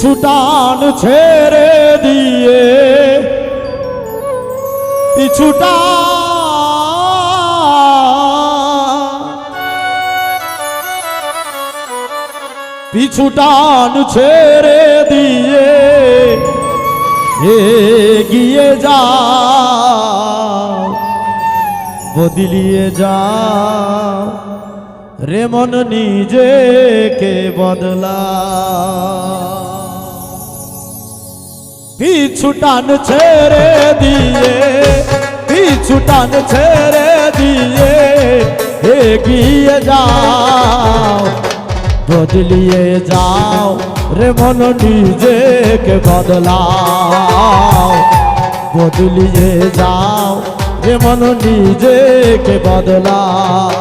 পিছু টান ছেড়ে দিয়ে পিছুটা পিছু টান ছেড়ে দিয়ে এগিয়ে যাও, বদলিয়ে যাও রে মন নিজেকে বদলা। পিছু টান ছেড়ে দিয়ে পিছু টান ছেড়ে দিয়ে এগিয়ে যাও, বদলিয়ে যাও রে মন নিজেকে বদলাও, বদলিয়ে যাও রে মন নিজেকে বদলাও।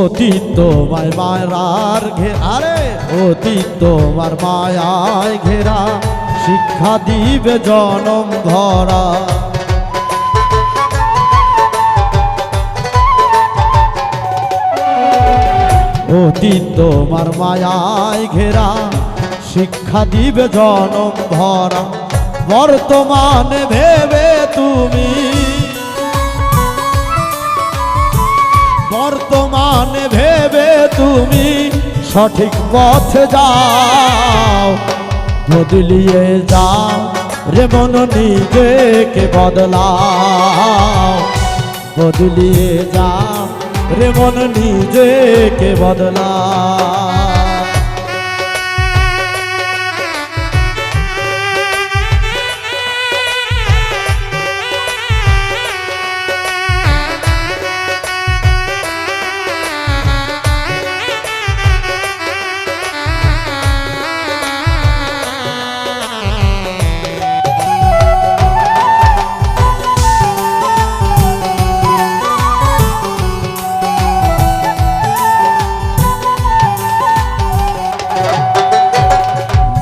অতীত তোমার মায়ার ঘেরা রে, অতীত তোমার মায়ায় ঘেরা, শিক্ষা দিবে জনম ধরা। অতীত তোমার মায়ায় ঘেরা, শিক্ষা দিবে জনম ধরা। বর্তমানে ভেবে তুমি বর্তমানে ভেবে তুমি সঠিক পথে যাও, বদলিয়ে যাও রে মন নিজেকে বদলাও, বদলিয়ে যাও রে মন নিজেকে বদলাও।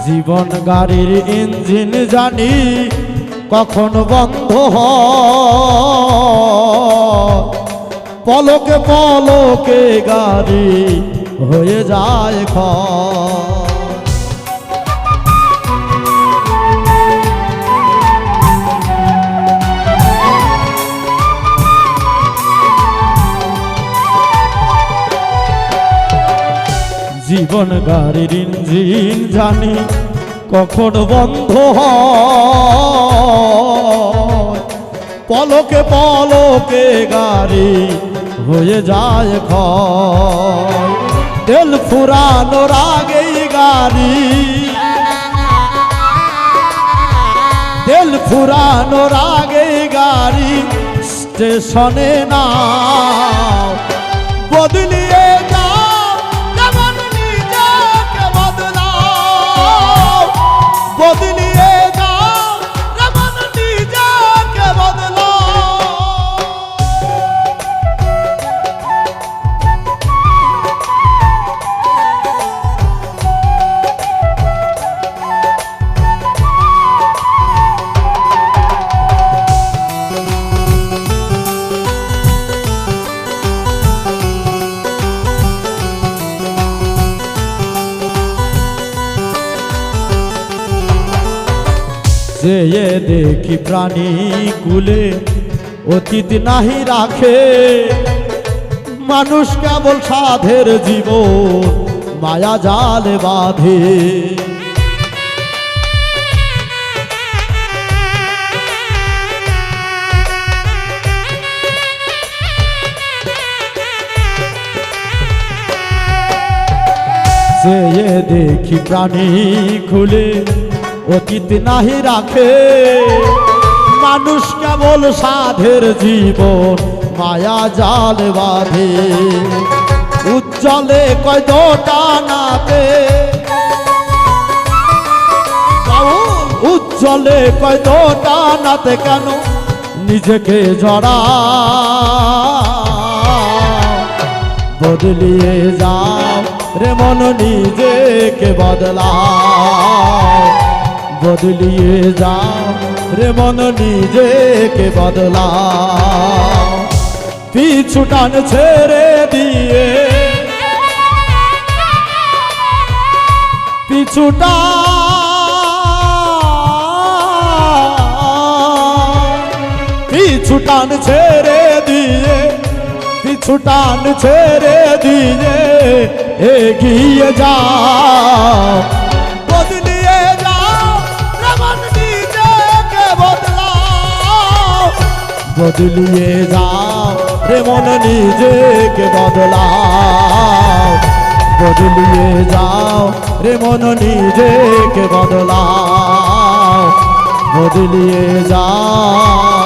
জীবন গাড়ির ইঞ্জিন জানি কখন বন্ধ হয়, পলকে পলকে গাড়ি হয়ে যায় ক্ষয়। জীবন গাড়ির ইঞ্জিন জানি কখন বন্ধ হয়, পলকে পলকে গাড়ি হয়ে যায় ক্ষয়। তেল ফুরানোর আগেই গাড়ি, তেল ফুরানোর আগেই গাড়ি স্টেশনে নাও, বদলিয়ে বদলিয়ে যাও রে মন নিজেকে বদলাও। যে দেখি প্রাণী কুলে অতীত নাহি রাখে, মানুষ কেবল সাধের জীবন মায়া জালে বাঁধে। যে দেখি প্রাণী খুলে অতীত নাহি রাখে, মানুষ কেবল সাধের জীবন মায়া জাল বাঁধে। উজ্জ্বলে কয় দোটানাতে উজ্জ্বলে কয়তো টানাতে কেন নিজেকে জড়া বদলিয়ে যাও রে মন নিজেকে বদলাও বদলিয়ে যাও রে মন নিজেকে বদলাও পিছু টান ছেড়ে দিয়ে পিছু টান ছেড়ে দিয়ে পিছু টান ছেড়ে দিয়ে এগিয়ে যাও বদলিয়ে যাও মন নিজেকে বদলাও বদলিয়ে যাও রে মন নিজেকে বদলাও বদলিয়ে যাও রে মন নিজেকে বদলাও বদলিয়ে যাও